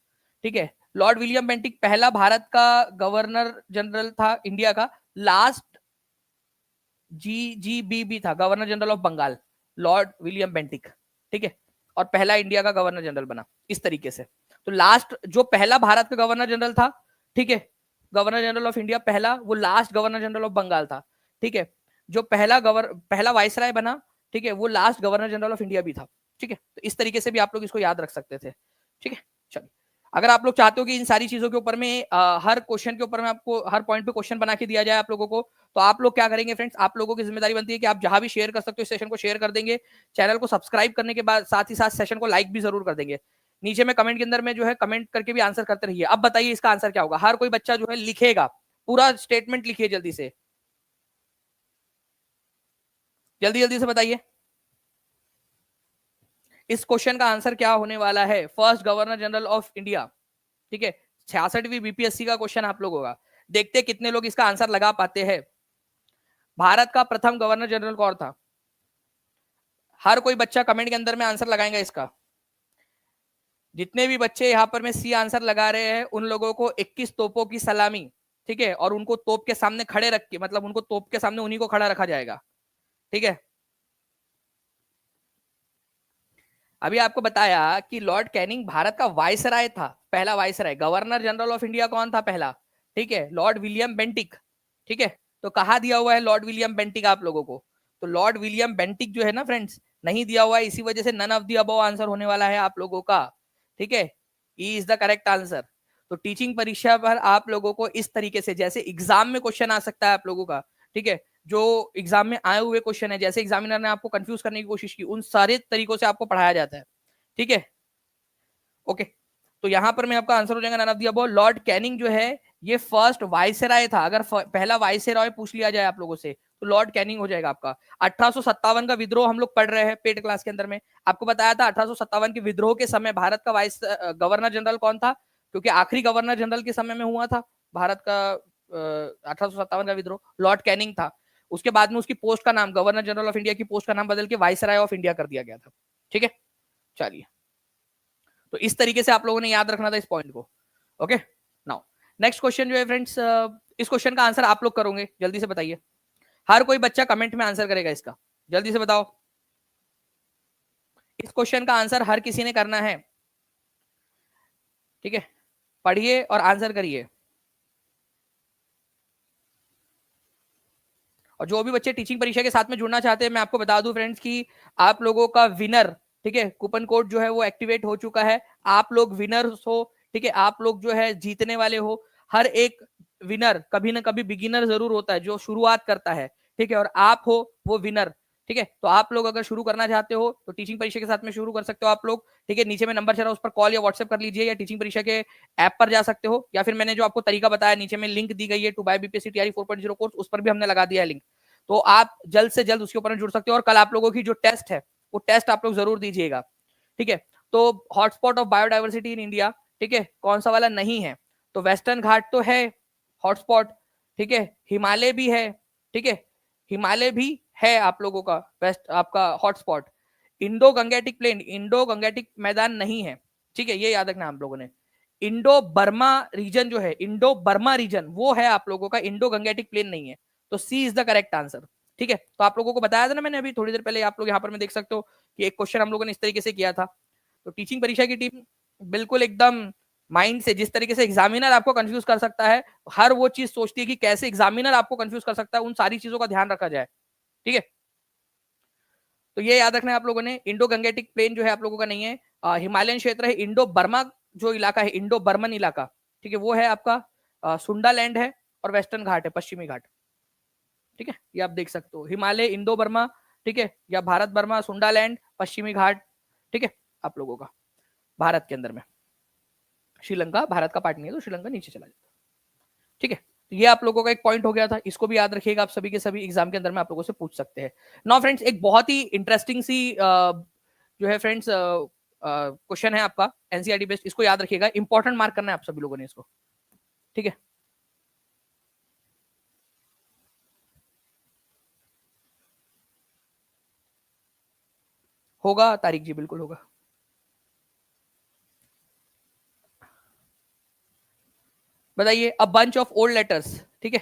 ठीक है। लॉर्ड विलियम बेंटिक पहला भारत का गवर्नर जनरल था इंडिया का, लास्ट जीजीबी भी था, governor general of Bengal, Lord William Bentinck, ठीक है, और पहला इंडिया का गवर्नर जनरल बना इस तरीके से। तो लास्ट जो पहला भारत का गवर्नर जनरल था, ठीक है, गवर्नर जनरल ऑफ इंडिया पहला, वो last governor general of Bengal था, ठीक है। जो पहला वाइसराय बना, ठीक है, वो last governor general of India भी था, ठीक है। तो इस तरीके से भी आप लोग इसको याद रख सकते थे, ठीक है। चलिए, अगर आप लोग चाहते हो कि इन सारी चीजों के ऊपर में हर क्वेश्चन के ऊपर में आपको हर पॉइंट पे क्वेश्चन बना के दिया जाए आप लोगों को, तो आप लोग क्या करेंगे फ्रेंड्स, आप लोगों की जिम्मेदारी बनती है कि आप जहां भी शेयर कर सकते हो सेशन को शेयर कर देंगे, चैनल को सब्सक्राइब करने के बाद साथ ही साथ सेशन को लाइक भी जरूर कर देंगे। नीचे में कमेंट के अंदर में जो है कमेंट करके भी आंसर करते रहिए। अब बताइए इसका आंसर क्या होगा, हर कोई बच्चा जो है लिखेगा, पूरा स्टेटमेंट लिखिए जल्दी से, जल्दी जल्दी से बताइए इस क्वेश्चन का आंसर क्या होने वाला है, first governor general of India, ठीक है, 66वीं बीपीएससी का क्वेश्चन आप लोगों का, देखते कितने लोग इसका आंसर लगा पाते हैं। भारत का प्रथम गवर्नर जनरल कौन था? हर कोई बच्चा कमेंट के अंदर में आंसर लगाएगा इसका। जितने भी बच्चे यहाँ पर में सी आंसर लगा रहे हैं उन लोगों को 21 तोपों की सलामी, ठीक है, और उनको तोप के सामने खड़े रख के, मतलब उनको तोप के सामने उन्हीं को खड़ा रखा जाएगा, ठीक है। अभी आपको बताया कि लॉर्ड कैनिंग भारत का वायसराय था, पहला viceroy. Governor general of India कौन था पहला? ठीक है, लॉर्ड विलियम बेंटिक, ठीक है। तो कहा दिया हुआ है लॉर्ड विलियम बेंटिक आप लोगों को? तो लॉर्ड विलियम बेंटिक जो है ना फ्रेंड्स, नहीं दिया हुआ है, इसी वजह से none of the above answer होने वाला है आप लोगों का, ठीक है। E is the correct answer. तो टीचिंग परीक्षा पर आप लोगों को इस तरीके से, जैसे एग्जाम में क्वेश्चन आ सकता है आप लोगों का, ठीक है, जो एग्जाम में आए हुए क्वेश्चन है, जैसे एग्जामिनर ने आपको कंफ्यूज करने की कोशिश की, उन सारे तरीकों से आपको पढ़ाया जाता है, ठीक है। ओके, तो यहां पर मैं आपका आंसर हो जाएगा none of the above. Lord Canning जो है ये फर्स्ट वाइसराय था। अगर पहला वाइसराय पूछ लिया जाए आप लोगों से तो लॉर्ड कैनिंग हो जाएगा आपका। 1857 का विद्रोह हम लोग पढ़ रहे हैं पेड क्लास के अंदर में, आपको बताया था 1857 के विद्रोह के समय भारत का वाइस गवर्नर जनरल कौन था, क्योंकि आखिरी गवर्नर जनरल के समय में हुआ था भारत का 1857 का विद्रोह, लॉर्ड कैनिंग था। उसके बाद में उसकी पोस्ट का नाम, गवर्नर जनरल ऑफ इंडिया की पोस्ट का नाम बदल के वाइसराय ऑफ इंडिया कर दिया गया था, ठीक है। चलिए, तो इस तरीके से आप लोगों ने याद रखना था इस पॉइंट को। ओके, नाउ नेक्स्ट क्वेश्चन जो है फ्रेंड्स, इस क्वेश्चन का आंसर आप लोग करोगे, जल्दी से बताइए। हर कोई बच्चा कमेंट में आंसर करेगा इसका, जल्दी से बताओ। इस क्वेश्चन का आंसर हर किसी ने करना है, ठीक है। पढ़िए और आंसर करिए। और जो भी बच्चे टीचिंग परीक्षा के साथ में जुड़ना चाहते हैं, मैं आपको बता दूं फ्रेंड्स कि आप लोगों का विनर, ठीक है, कूपन कोड जो है वो एक्टिवेट हो चुका है। आप लोग विनर्स हो, ठीक है, आप लोग जो है जीतने वाले हो। हर एक विनर कभी ना कभी बिगिनर जरूर होता है, जो शुरुआत करता है, ठीक है, और आप हो वो विनर, ठीक है। तो आप लोग अगर शुरू करना चाहते हो तो टीचिंग परीक्षा के साथ में शुरू कर सकते हो आप लोग, ठीक है। नीचे में नंबर चल रहा है, उस पर कॉल या व्हाट्सएप कर लीजिए, या टीचिंग परीक्षा के ऐप पर जा सकते हो, या फिर मैंने जो आपको तरीका बताया नीचे में लिंक दी गई है to buy BPSC TRE 4.0 course, उस पर भी हमने लगा दिया है लिंक। तो आप जल्द से जल्द उसके ऊपर जुड़ सकते हो। और कल आप लोगों की जो टेस्ट है वो टेस्ट आप लोग जरूर दीजिएगा, ठीक है। तो hotspot of biodiversity in India, ठीक है, कौन सा वाला नहीं है? तो वेस्टर्न घाट तो है हॉटस्पॉट, ठीक है, हिमालय भी है, ठीक है, हिमालय भी है आप लोगों का वेस्ट आपका hotspot. Indo Gangetic plain, Indo Gangetic मैदान नहीं है, ठीक है, ये याद रखना आप लोगों ने। इंडो बर्मा रीजन जो है, इंडो बर्मा रीजन वो है आप लोगों का, इंडो गंगेटिक प्लेन नहीं है। तो सी इज द करेक्ट आंसर, ठीक है। तो आप लोगों को बताया था ना मैंने अभी थोड़ी देर पहले, आप लोग यहाँ पर में देख सकते हो कि एक क्वेश्चन हम लोगों ने इस तरीके से किया था। तो टीचिंग परीक्षा की टीम बिल्कुल एकदम माइंड से, जिस तरीके से एग्जामिनर आपको कंफ्यूज कर सकता है, हर वो चीज सोचती है कि कैसे एग्जामिनर आपको कंफ्यूज कर सकता है, उन सारी चीजों का ध्यान रखा जाए, ठीक है। तो ये याद रखना है आप लोगों ने। इंडो गंगेटिक प्लेन जो है आप लोगों का नहीं है, हिमालयन क्षेत्र है। इंडो बर्मा जो इलाका है, इंडो बर्मन इलाका, ठीक है, वो है आपका सुंडा लैंड है, और वेस्टर्न घाट है, पश्चिमी घाट, ठीक है। ये आप देख सकते हो, हिमालय, इंडो बर्मा, ठीक है, या भारत बर्मा, सुंडा लैंड, पश्चिमी घाट, ठीक है, आप लोगों का भारत के अंदर में। श्रीलंका भारत का पार्ट नहीं है, तो श्रीलंका नीचे चला जाता है, ठीक है। तो ये आप लोगों का एक पॉइंट हो गया था, इसको भी याद रखिएगा, आप सभी के सभी एग्जाम के अंदर में आप लोगों से पूछ सकते हैं। नाउ फ्रेंड्स, एक बहुत ही इंटरेस्टिंग सी जो है फ्रेंड्स क्वेश्चन है आपका एनसीईआरटी बेस्ड, इसको याद रखिएगा, इंपॉर्टेंट मार्क करना है आप सभी लोगों ने इसको, ठीक है। होगा तारिक जी, बिल्कुल होगा। बताइए, a bunch of old letters, ठीक है।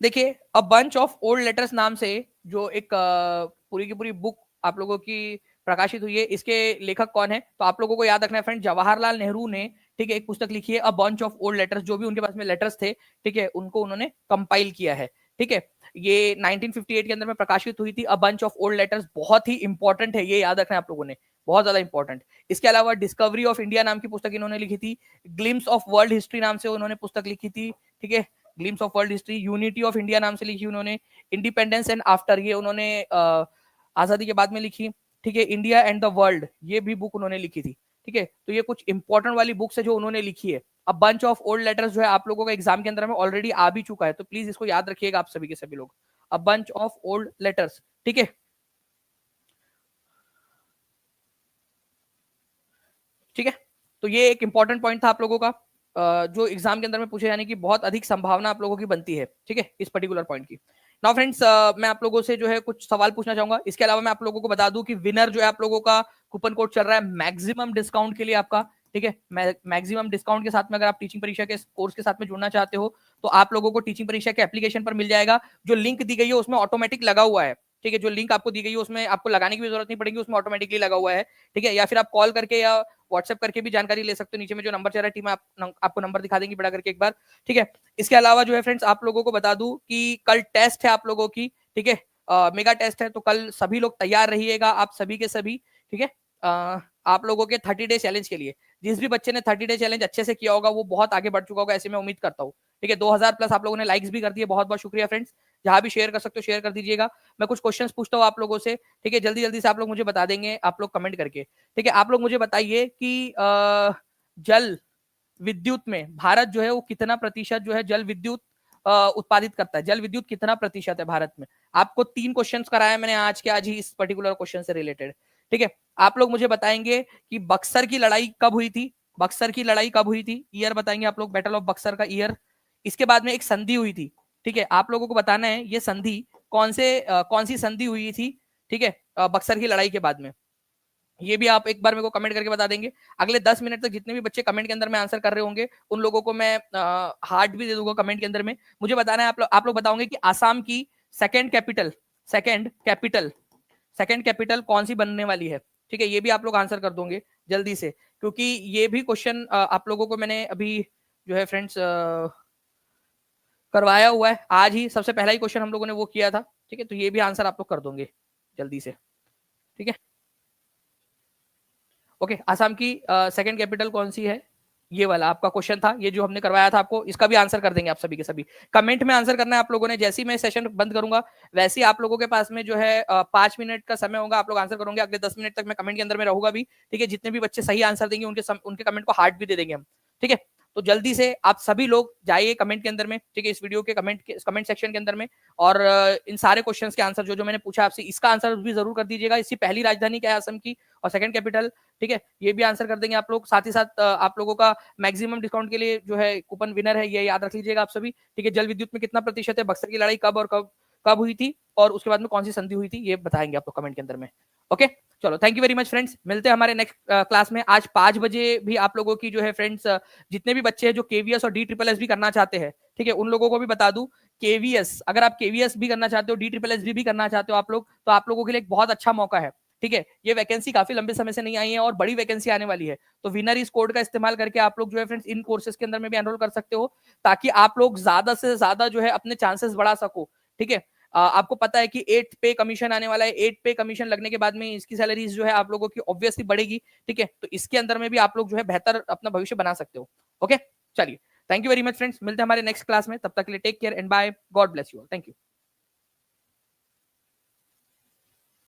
देखिए, a bunch of old letters नाम से जो एक पूरी की पूरी बुक आप लोगों की प्रकाशित हुई है, इसके लेखक कौन है? तो आप लोगों को याद रखना है फ्रेंड, जवाहरलाल नेहरू ने, ठीक है, एक पुस्तक लिखी है a bunch of old letters. जो भी उनके पास में लेटर्स थे, ठीक है, उनको उन्होंने कंपाइल किया है, ठीक है। ये 1958 के अंदर में प्रकाशित हुई थी a bunch of old letters. बहुत ही इंपॉर्टेंट है, ये याद रखना है आप लोगों ने, बहुत ज्यादा इंपॉर्टेंट। इसके अलावा डिस्कवरी ऑफ इंडिया नाम की पुस्तक इन्होंने लिखी थी। ग्लिम्स ऑफ वर्ल्ड हिस्ट्री नाम से उन्होंने पुस्तक लिखी थी, ठीक है, glimpse of world history. Unity of India नाम से लिखी उन्होंने। इंडिपेंडेंस एंड आफ्टर, ये उन्होंने आजादी के बाद में लिखी, ठीक है। इंडिया एंड द वर्ल्ड, ये भी बुक उन्होंने लिखी थी, ठीक है। तो ये कुछ इंपॉर्टेंट वाली बुक्स है जो उन्होंने लिखी है। अब बंच ऑफ ओल्ड लेटर्स जो है आप लोगों का एग्जाम के अंदर में ऑलरेडी आ भी चुका है, तो प्लीज इसको याद रखिएगा आप सभी के सभी लोग, अब बंच ऑफ ओल्ड लेटर्स, ठीक है। तो ये एक इंपॉर्टेंट पॉइंट था आप लोगों का, जो एग्जाम के अंदर में पूछे जाने की बहुत अधिक संभावना आप लोगों की बनती है, ठीक है, इस पर्टिकुलर पॉइंट की। नाउ फ्रेंड्स, मैं आप लोगों से जो है कुछ सवाल पूछना चाहूंगा। इसके अलावा मैं आप लोगों को बता दूं कि विनर जो है आप लोगों का कूपन कोड चल रहा है मैक्सिमम डिस्काउंट के लिए आपका, ठीक है। मैक्सिमम डिस्काउंट के साथ में अगर आप टीचिंग परीक्षा के कोर्स के साथ में जुड़ना चाहते हो तो आप लोगों को टीचिंग परीक्षा के एप्लीकेशन पर मिल जाएगा। जो लिंक दी गई है उसमें ऑटोमेटिक लगा हुआ है, ठीक है। जो लिंक आपको दी गई है उसमें आपको लगाने की भी जरूरत नहीं पड़ेगी, उसमें ऑटोमेटिकली लगा हुआ है, ठीक है। या फिर आप कॉल करके या व्हाट्सएप करके भी जानकारी ले सकते हो। नीचे में जो नंबर चल रहा है, टीम आपको नंबर दिखा देंगी बड़ा करके एक बार, ठीक है। इसके अलावा जो है फ्रेंड्स आप लोगों को बता दूं कि कल टेस्ट है आप लोगों की, ठीक है, मेगा टेस्ट है। तो कल सभी लोग तैयार रहिएगा, आप सभी के सभी, ठीक है। आप लोगों के 30 डे चैलेंज के लिए, जिस भी बच्चे ने 30 डे चैलेंज अच्छे से किया होगा वो बहुत आगे बढ़ चुका होगा, ऐसे मैं उम्मीद करता हूँ, ठीक है। 2000 प्लस आप लोगों ने लाइक्स भी कर दिए, बहुत बहुत शुक्रिया फ्रेंड्स। जहां भी शेयर कर सकते हो शेयर कर दीजिएगा। मैं कुछ क्वेश्चंस पूछता हूँ आप लोगों से, ठीक है, जल्दी जल्दी से आप लोग मुझे बता देंगे, आप लोग कमेंट करके, ठीक है। आप लोग मुझे बताइए कि जल विद्युत में भारत जो है वो कितना प्रतिशत जो है जल विद्युत उत्पादित करता है, जल विद्युत कितना प्रतिशत है भारत में। आपको 3 क्वेश्चन कराया मैंने आज के आज ही इस पर्टिकुलर क्वेश्चन से रिलेटेड, ठीक है। आप लोग मुझे बताएंगे कि बक्सर की लड़ाई कब हुई थी, बक्सर की लड़ाई कब हुई थी, ईयर बताएंगे आप लोग, बैटल ऑफ बक्सर का ईयर। इसके बाद में एक संधि हुई थी, ठीक है। आप लोगों को बताना है ये संधि कौन सी संधि हुई थी, ठीक है, बक्सर की लड़ाई के बाद में। ये भी आप एक बार मेरे को कमेंट करके बता देंगे। अगले 10 मिनट तक जितने भी बच्चे कमेंट के अंदर में आंसर कर रहे होंगे उन लोगों को मैं हार्ट भी दे दूंगा कमेंट के अंदर में। मुझे बताना है, आप लोग बताओगे कि आसाम की second capital second capital second capital कौन सी बनने वाली है, ठीक है। ये भी आप लोग आंसर कर दोगे जल्दी से, क्योंकि ये भी क्वेश्चन आप लोगों को मैंने अभी जो है फ्रेंड्स करवाया हुआ है। आज ही सबसे पहला ही क्वेश्चन हम लोगों ने वो किया था, ठीक है। तो ये भी आंसर आप लोग कर दोगे जल्दी से, ठीक है। ओके, आसाम की सेकंड कैपिटल कौन सी है, ये वाला आपका क्वेश्चन था, ये जो हमने करवाया था आपको, इसका भी आंसर कर देंगे आप सभी के सभी। कमेंट में आंसर करना है आप लोगों ने। जैसे ही मैं सेशन बंद करूंगा वैसे ही आप लोगों के पास में जो है 5 मिनट का समय होगा, आप लोग आंसर करोगे। अगले 10 मिनट तक मैं कमेंट के अंदर में रहूंगा भी, ठीक है। जितने भी बच्चे सही आंसर देंगे उनके कमेंट को हार्ट भी दे देंगे हम, ठीक है। तो जल्दी से आप सभी लोग जाइए कमेंट के अंदर में, ठीक है, इस वीडियो के कमेंट सेक्शन के अंदर में, और इन सारे क्वेश्चंस के आंसर जो जो मैंने पूछा आपसे, इसका आंसर भी जरूर कर दीजिएगा। इसकी पहली राजधानी क्या है असम की, और सेकंड कैपिटल, ठीक है, ये भी आंसर कर देंगे आप लोग। साथ ही साथ आप लोगों का मैक्सिमम डिस्काउंट के लिए जो है कूपन विनर है, ये याद रख लीजिएगा आप सभी, ठीक है। जल विद्युत में कितना प्रतिशत है, बक्सर की लड़ाई कब और कब हुई थी, और उसके बाद में कौन सी संधि हुई थी, ये बताएंगे आप लोग कमेंट के अंदर में। ओके, चलो, thank you very much friends. मिलते हैं हमारे नेक्स्ट क्लास में। आज 5 बजे भी आप लोगों की जो है फ्रेंड्स, जितने भी बच्चे हैं जो केवीएस और DSSS भी करना चाहते हैं, ठीक है, उन लोगों को भी बता दूं, केवीएस अगर आप केवीएस भी करना चाहते हो, DSSS भी करना चाहते हो आप लोग, तो आप लोगों के लिए एक बहुत अच्छा मौका है, ठीक है। ये वैकेंसी काफी लंबे समय से नहीं आई है और बड़ी वैकेंसी आने वाली है। तो विनर इस कोड का इस्तेमाल करके आप लोग जो है फ्रेंड्स इन कोर्सेज के अंदर में भी एनरोल कर सकते हो, ताकि आप लोग ज्यादा से ज्यादा जो है अपने चांसेस बढ़ा सको, ठीक है। आपको पता है कि 8 पे कमीशन आने वाला है। 8 पे कमीशन लगने के बाद में इसकी सैलरीज जो है आप लोगों की ऑब्वियसली बढ़ेगी, ठीक है। तो इसके अंदर में भी आप लोग जो है बेहतर अपना भविष्य बना सकते हो। ओके, चलिए, thank you very much friends. मिलते हैं हमारे नेक्स्ट क्लास में, तब तक के लिए take care and bye, God bless you all, thank you.